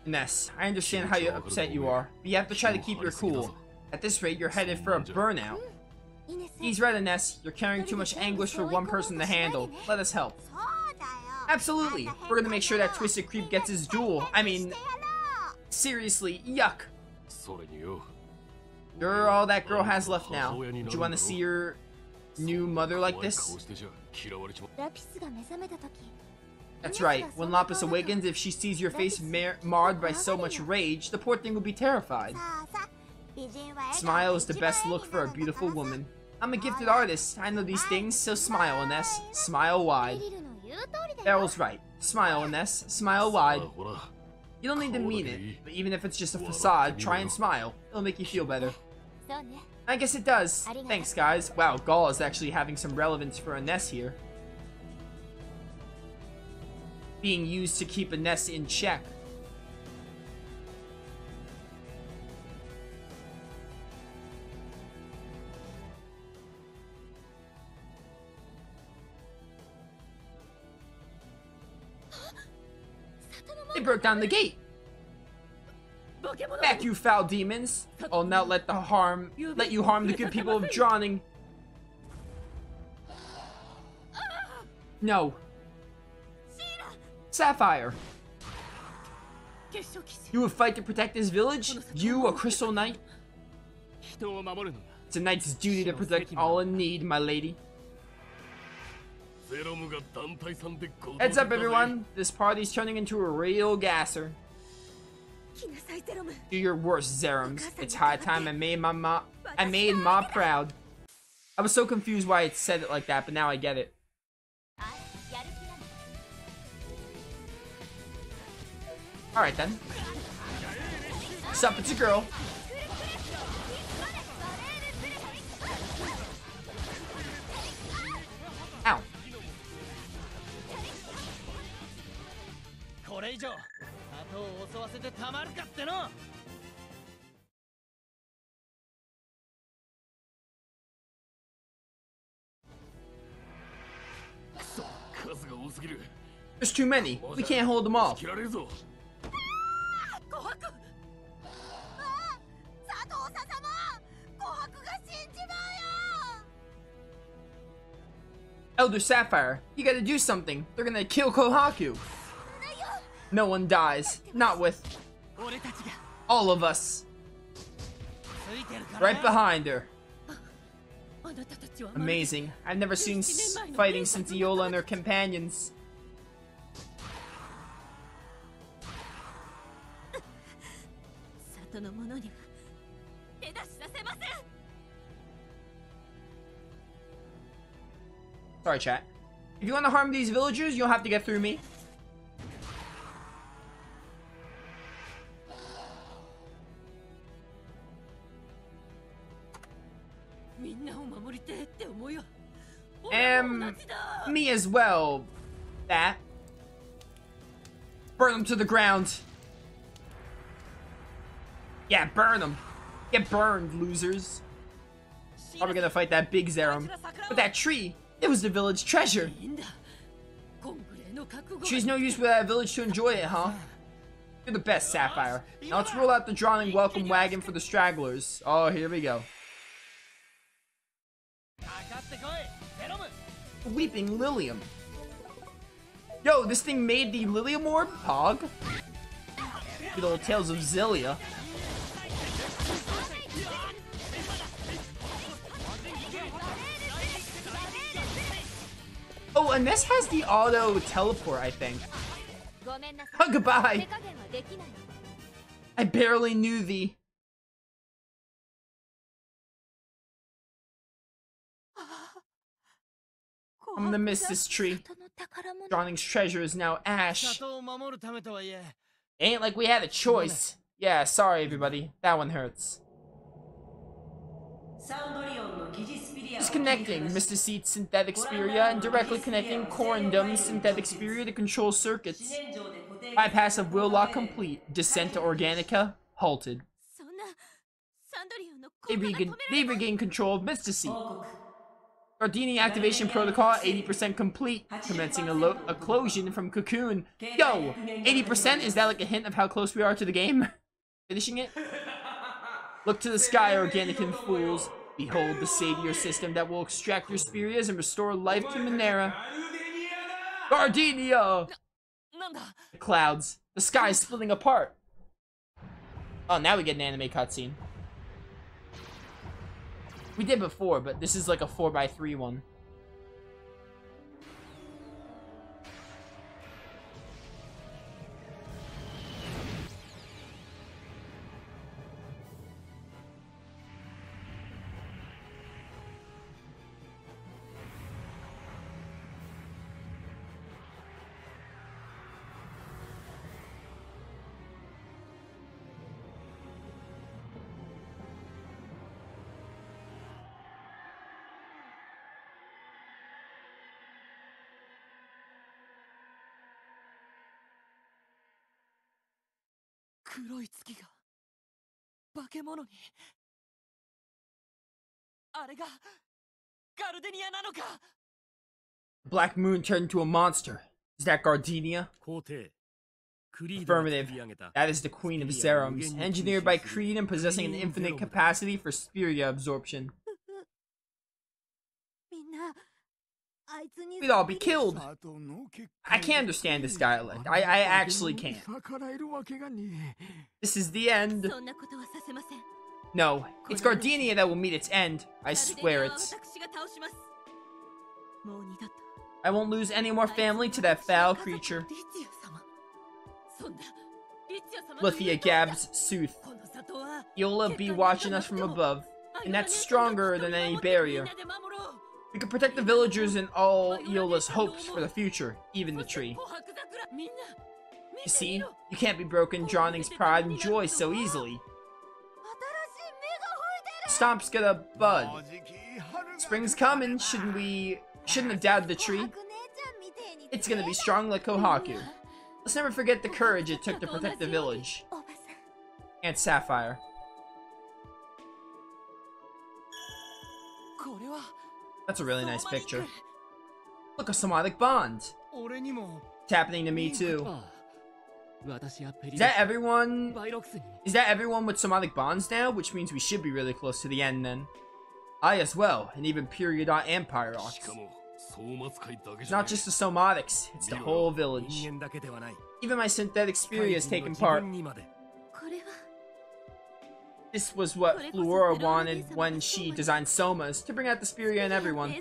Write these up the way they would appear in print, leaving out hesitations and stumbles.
Ness, I understand how upset you are, but you have to try to keep your cool. At this rate, you're headed for a burnout. He's right, Ness. You're carrying too much anguish for one person to handle. Let us help. Absolutely. We're gonna make sure that Twisted Creep gets his jewel. I mean, seriously, yuck. You're all that girl has left now. Do you want to see your new mother like this? That's right. When Lapis awakens, if she sees your face marred by so much rage, the poor thing will be terrified. Smile is the best look for a beautiful woman. I'm a gifted artist. I know these things, so smile, Ines. Smile wide. Errol's right. Smile, Ines. Smile wide. You don't need to mean it, but even if it's just a facade, try and smile. It'll make you feel better. I guess it does. Thanks, guys. Wow, Gaul is actually having some relevance for Ines here. Being used to keep Ines in check. They broke down the gate. Back, you foul demons! I'll not let you harm the good people of Drowning. No. Sapphire. You would fight to protect this village? You, a Crystal Knight? It's a knight's duty to protect all in need, my lady. Heads up, everyone! This party's turning into a real gasser. Do your worst, Zerums. It's high time I made Ma proud. I was so confused why it said it like that, but now I get it. Alright then. Sup, it's a girl. Ow. There's too many. We can't hold them all. Elder Sapphire, you gotta do something. They're gonna kill Kohaku. No one dies. Not with all of us. Right behind her. Amazing. I've never seen fighting since Iola and her companions. Sorry, chat. If you want to harm these villagers, you'll have to get through me. Me as well. That. Burn them to the ground. Yeah, burn them. Get burned, losers. Are we gonna fight that big Zerum? But that tree, it was the village treasure. Tree's no use for that village to enjoy it, huh? You're the best, Sapphire. Now let's roll out the Drowning welcome wagon for the stragglers. Oh, here we go. Weeping Lilium. Yo, this thing made the Lilium Orb? Pog. Good old Tales of Xillia. Oh, and this has the auto teleport, I think. Oh, goodbye. I barely knew thee. I'm gonna miss this tree. Drowning's treasure is now ash. Ain't like we had a choice. Yeah, sorry everybody. That one hurts. Disconnecting Mr. Seat's synthetic Spiria and directly connecting Corundum's synthetic Spiria to control circuits. Bypass of will lock complete. Descent to Organica halted. They regain control of Mr. Seat. Gardenia activation protocol 80% complete. Commencing a occlusion from Cocoon. Yo! 80%? Is that like a hint of how close we are to the game? Finishing it? Look to the sky, Organican fools. Behold the savior system that will extract your spheres and restore life to Minera. Gardenia! The clouds. The sky is splitting apart. Oh, now we get an anime cutscene. We did before, but this is like a 4x3 one. Black Moon turned into a monster. Is that Gardenia? Affirmative. That is the Queen of Zerums, engineered by Creed and possessing an infinite capacity for Spheria absorption. We'd all be killed. I can't understand this dialect. I actually can't. This is the end. No, it's Gardenia that will meet its end. I swear it. I won't lose any more family to that foul creature. Lithia Gab's Sooth. Eola be watching us from above, and that's stronger than any barrier. We can protect the villagers and all Eola's hopes for the future, even the tree. You see, you can't be broken Drowning's pride and joy so easily. Stomp's gonna bud. Spring's coming, shouldn't have doubted the tree. It's gonna be strong like Kohaku. Let's never forget the courage it took to protect the village. Aunt Sapphire. That's a really nice picture. Look, a somatic bond. It's happening to me too. Is that everyone? Is that everyone with somatic bonds now? Which means we should be really close to the end then. I as well, and even Periodot and Pyrox. It's not just the somatics, it's the whole village. Even my synthetic Spheria has taken part. This was what Fluora wanted when she designed Somas, to bring out the Spheria in everyone.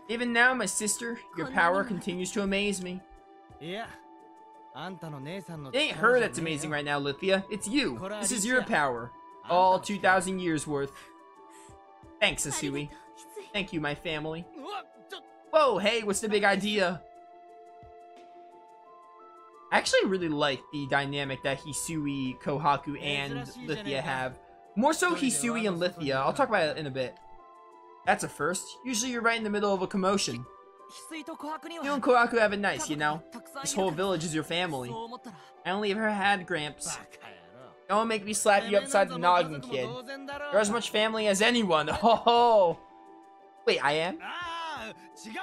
Even now, my sister, your power continues to amaze me. It ain't her that's amazing right now, Lithia. It's you. This is your power. All 2,000 years worth. Thanks, Asui. Thank you, my family. Whoa, hey, what's the big idea? I actually really like the dynamic that Hisui, Kohaku, and Lithia have. More so Hisui and Lithia. I'll talk about it in a bit. That's a first. Usually you're right in the middle of a commotion. You and Kohaku have it nice, you know? This whole village is your family. I only ever had Gramps. Don't make me slap you upside the noggin, kid. You're as much family as anyone. Oh, wait, I am?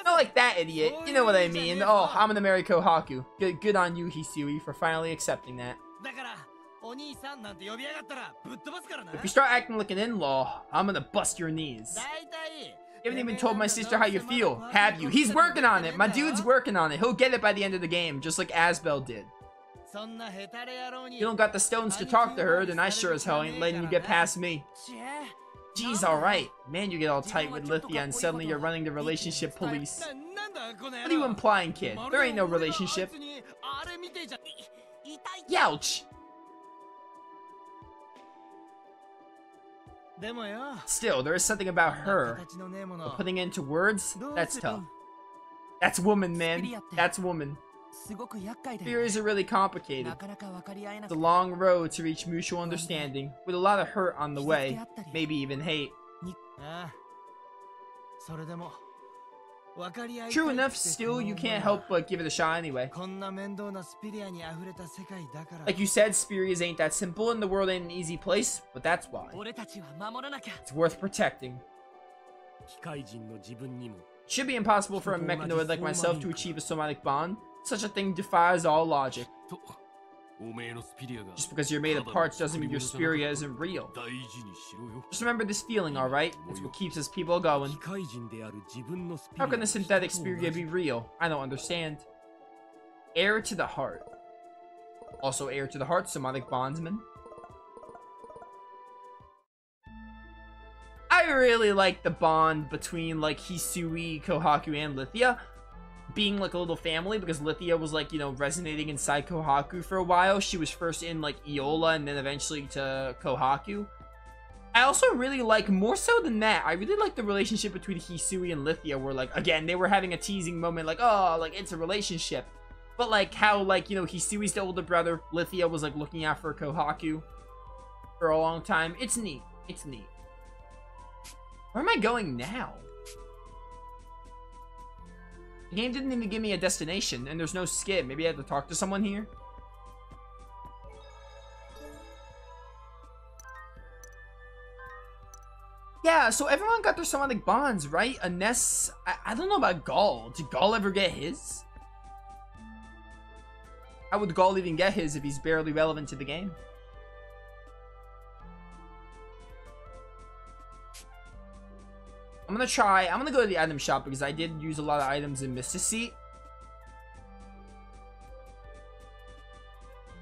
Not like that, idiot. You know what I mean. Oh, I'm gonna marry Kohaku. Good on you, Hisui, for finally accepting that. If you start acting like an in-law, I'm gonna bust your knees. You haven't even told my sister how you feel, have you? He's working on it. My dude's working on it. He'll get it by the end of the game, just like Asbel did. You don't got the stones to talk to her, then I sure as hell ain't letting you get past me. Geez, alright. Man, you get all tight with Lithia and suddenly you're running the relationship police. What are you implying, kid? There ain't no relationship. Youch! Still, there is something about her. But putting it into words, that's tough. That's woman, man. That's woman. Theories are really complicated. It's a long road to reach mutual understanding, with a lot of hurt on the way, maybe even hate. True enough, still, you can't help but give it a shot anyway. Like you said, Spheres ain't that simple, and the world ain't an easy place, but that's why. It's worth protecting. Should be impossible for a mechanoid like myself to achieve a somatic bond. Such a thing defies all logic. Just because you're made of parts doesn't mean your Spiria isn't real. Just remember this feeling, alright? It's what keeps us people going. How can the synthetic Spiria be real? I don't understand. Heir to the heart. Also heir to the heart, somatic bondsman. I really like the bond between, like, Hisui, Kohaku, and Lithia being, like, a little family, because Lithia was, like, you know, resonating inside Kohaku for a while. She was first in, like, Iola and then eventually to Kohaku. I also really like, more so than that, I really like the relationship between Hisui and Lithia, where, like, again, they were having a teasing moment, like, oh, like, it's a relationship. But, like, how, like, you know, Hisui's the older brother, Lithia was, like, looking out for Kohaku for a long time. It's neat. It's neat. Where am I going now? The game didn't even give me a destination, and there's no skip. Maybe I have to talk to someone here? Yeah, so everyone got their somatic bonds, right? Unless... I don't know about Gaul. Did Gaul ever get his? How would Gaul even get his if he's barely relevant to the game? I'm gonna go to the item shop because I did use a lot of items in Mr. Seat.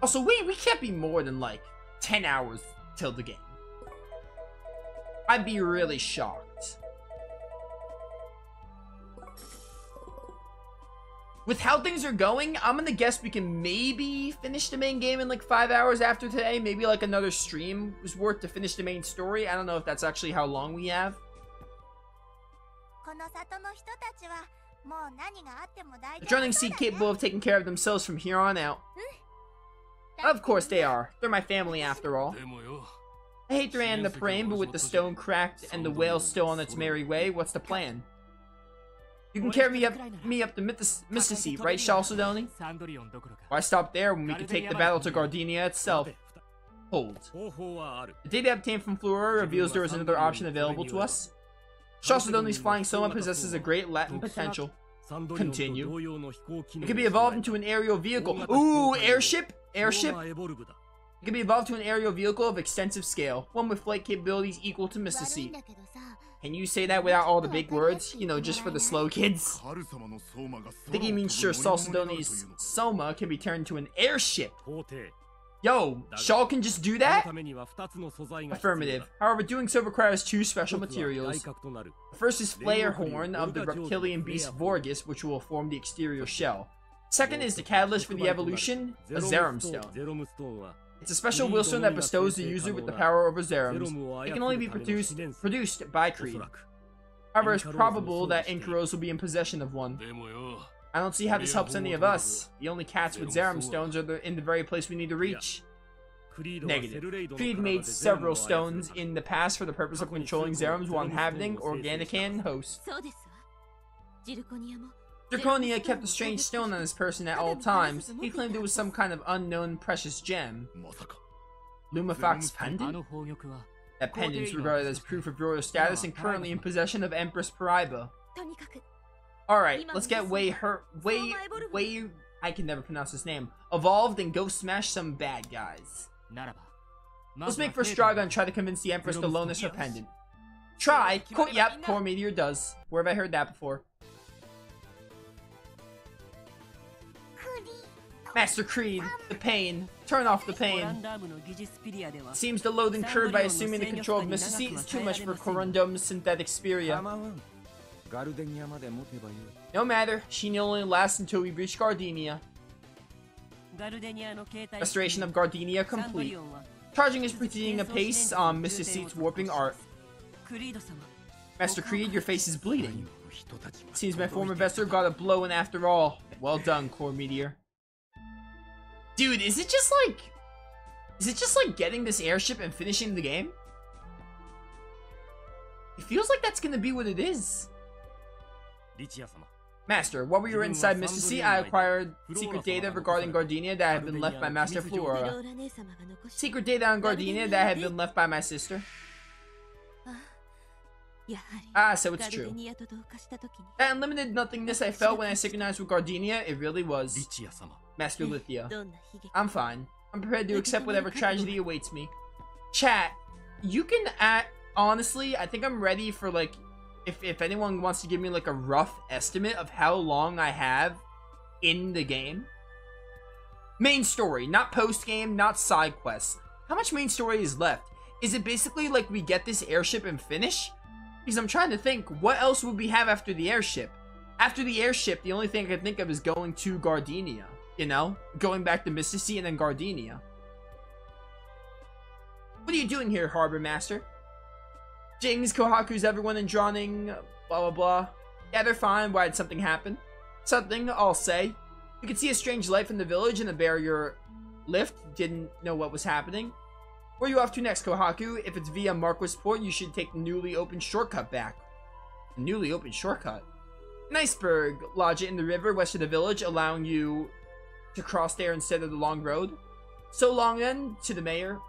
Also, we can't be more than like 10 hours till the game. I'd be really shocked. With how things are going, I'm gonna guess we can maybe finish the main game in like 5 hours after today. Maybe like another stream was worth to finish the main story. I don't know if that's actually how long we have. The Drowning Seed capable of taking care of themselves from here on out. Of course they are. They're my family after all. I hate to end the frame, but with the stone cracked and the whale still on its merry way, what's the plan? You can carry me up to Mr. Seat, right, Chalcedony? Why stop there when we can take the battle to Gardenia itself? Hold. The data obtained from Flora reveals there is another option available to us. Chalcedony's flying soma possesses a great latent potential. Continue. It can be evolved into an aerial vehicle. Ooh, airship? Airship? It can be evolved to an aerial vehicle of extensive scale, one with flight capabilities equal to Mr. Seat. Can you say that without all the big words? You know, just for the slow kids? I think he means sure Chalcedony's soma can be turned to an airship. Yo, Shaw can just do that? Affirmative. However, doing so requires two special materials. The first is Flare Horn of the reptilian beast Vorgus, which will form the exterior shell. Second is the catalyst for the evolution, a Zerum Stone. It's a special willstone that bestows the user with the power over Zerums. It can only be produced by Creed. However, it's probable that Inkaros will be in possession of one. I don't see how this helps any of us. The only cats with Zerum stones are in the very place we need to reach. Negative. Creed made several stones in the past for the purpose of controlling Zerums while inhabiting Organican hosts. Draconia kept a strange stone on his person at all times. He claimed it was some kind of unknown precious gem. Lumifax pendant? That pendant is regarded as proof of royal status and currently in possession of Empress Paraiba. Alright, let's get way I can never pronounce his name. Evolved and go smash some bad guys. Let's make for Straga and try to convince the Empress to loan us her pendant. Try? Yep, Core Meteor does. Where have I heard that before? Master Creed, the pain. Turn off the pain. Seems the load incurred by assuming the control of Mr. Seat is too much for Corundum's synthetic Spiria. No matter, she only lasts until we reach Gardenia. Restoration of Gardenia complete. Charging is proceeding apace on Mr. Seat's warping art. Master Creed, your face is bleeding. Seems my former vessel got a blow, and after all, well done, Core Meteor. Dude, is it just like getting this airship and finishing the game? It feels like that's gonna be what it is. Master, while we were inside Mr. Seat, I acquired secret data regarding Gardenia that had been left by Master Flora. Secret data on Gardenia that had been left by my sister. Ah, so it's true. That unlimited nothingness I felt when I synchronized with Gardenia, it really was. Master Lithia. I'm fine. I'm prepared to accept whatever tragedy awaits me. Chat, you can honestly, I think I'm ready for like, if anyone wants to give me like a rough estimate of how long I have in the game. Main story, not post-game, not side quests. How much main story is left? Is it basically like we get this airship and finish? Because I'm trying to think, what else would we have after the airship? After the airship, the only thing I can think of is going to Gardenia. You know? Going back to Mystici and then Gardenia. What are you doing here, Harbor Master? Jings, Kohaku's, everyone in drowning, blah blah blah. Yeah, they're fine. Why did something happen? Something, I'll say. You could see a strange life in the village and the barrier lift. Didn't know what was happening. Where are you off to next, Kohaku? If it's via Marquis Port, you should take the newly opened shortcut back. A newly opened shortcut? An iceberg. Lodge it in the river west of the village, allowing you to cross there instead of the long road. So long then, to the mayor.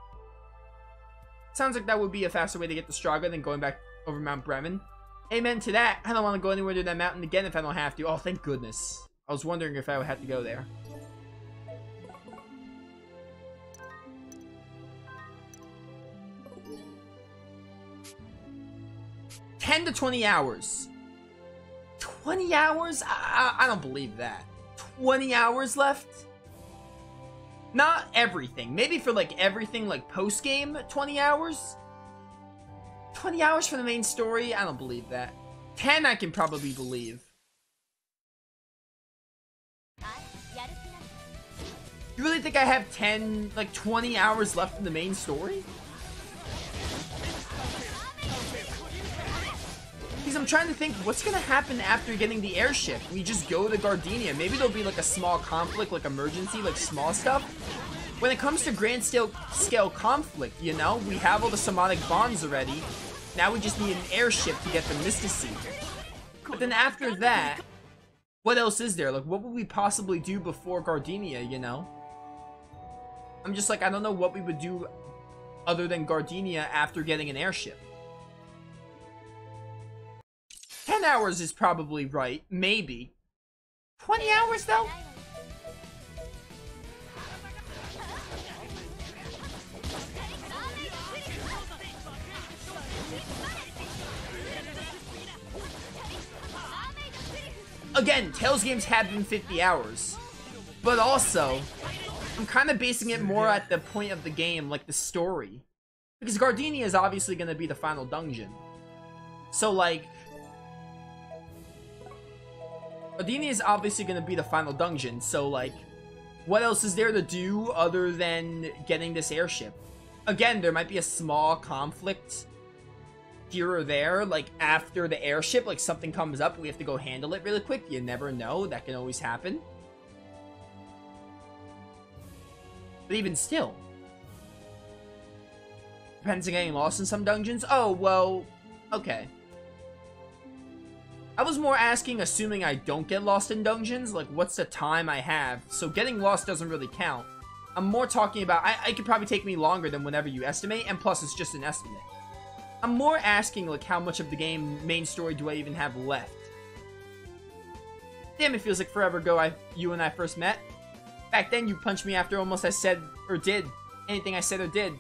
Sounds like that would be a faster way to get to Straga than going back over Mount Bremen. Amen to that. I don't want to go anywhere near that mountain again if I don't have to. Oh, thank goodness. I was wondering if I would have to go there. $10 to 20 hours. 20 hours? I don't believe that. 20 hours left? Not everything. Maybe for like everything like post-game, 20 hours? 20 hours for the main story? I don't believe that. 10 I can probably believe. You really think I have 10, like 20 hours left in the main story? Because I'm trying to think, what's going to happen after getting the airship? We just go to Gardenia. Maybe there'll be like a small conflict, like emergency, like small stuff. When it comes to grand scale conflict, you know, we have all the somatic bonds already. Now we just need an airship to get the Mystici. But then after that, what else is there? Like, what would we possibly do before Gardenia, you know? I'm just like, I don't know what we would do other than Gardenia after getting an airship. 10 hours is probably right. Maybe. 20 hours, though? Again, Tales games have been 50 hours. But also, I'm kind of basing it more at the point of the game, like the story. Because Gardenia is obviously going to be the final dungeon. So, like... Gardenia is obviously going to be the final dungeon, so, like... What else is there to do other than getting this airship? Again, there might be a small conflict here or there, like, after the airship, like, something comes up, we have to go handle it really quick. You never know. That can always happen. But even still. Depends on getting lost in some dungeons. Oh, well, okay. I was more asking, assuming I don't get lost in dungeons, like, what's the time I have? So getting lost doesn't really count. I'm more talking about, it could probably take me longer than whenever you estimate, and plus it's just an estimate. I'm more asking, like, how much of the game main story do I even have left? Damn, it feels like forever ago you and I first met. Back then, you punched me after almost I said or did anything I said or did.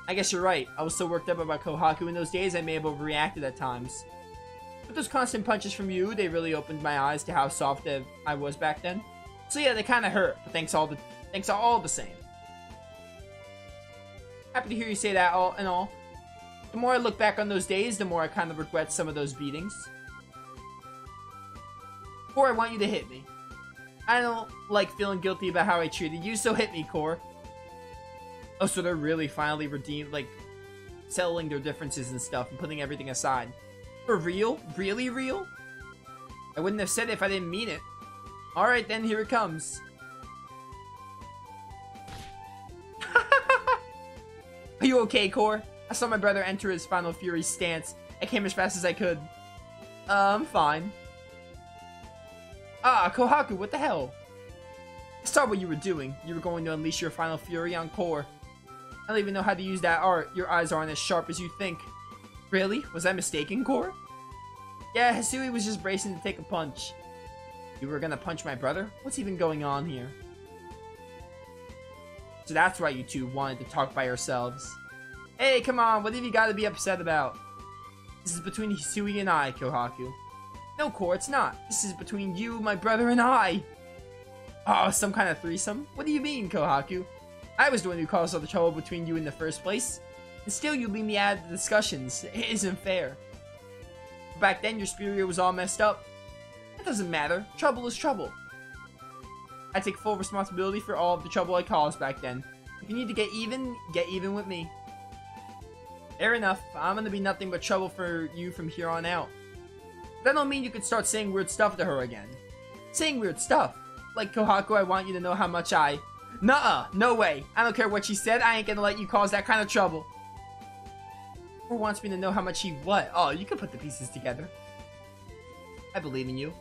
I guess you're right. I was so worked up about Kohaku in those days, I may have overreacted at times. But those constant punches from you, they really opened my eyes to how soft I was back then. So yeah, they kind of hurt, but thanks all the same. Happy to hear you say that all in all. The more I look back on those days, the more I kind of regret some of those beatings. Core, I want you to hit me. I don't like feeling guilty about how I treated you, so hit me, Core. Oh, so they're really finally like, settling their differences and stuff and putting everything aside. For real? Really real? I wouldn't have said it if I didn't mean it. Alright then, here it comes. Are you okay, Core? I saw my brother enter his Final Fury stance. I came as fast as I could. I'm fine. Ah, Kohaku, what the hell? I saw what you were doing. You were going to unleash your Final Fury on Core. I don't even know how to use that art. Your eyes aren't as sharp as you think. Really? Was I mistaken, Core? Yeah, Hisui was just bracing to take a punch. You were gonna punch my brother? What's even going on here? So that's why you two wanted to talk by yourselves. Hey, come on, what have you got to be upset about? This is between Hisui and I, Kohaku. No, Core, it's not. This is between you, my brother, and I. Oh, some kind of threesome? What do you mean, Kohaku? I was the one who caused all the trouble between you in the first place. And still you leave me out of the discussions. It isn't fair. Back then, your spirit was all messed up. It doesn't matter. Trouble is trouble. I take full responsibility for all of the trouble I caused back then. If you need to get even with me. Fair enough. I'm gonna be nothing but trouble for you from here on out. That don't mean you could start saying weird stuff to her again. Saying weird stuff? Like, Kohaku, I want you to know how much I... Nuh-uh. No way. I don't care what she said. I ain't gonna let you cause that kind of trouble. Or wants me to know how much he what? Oh, you can put the pieces together. I believe in you.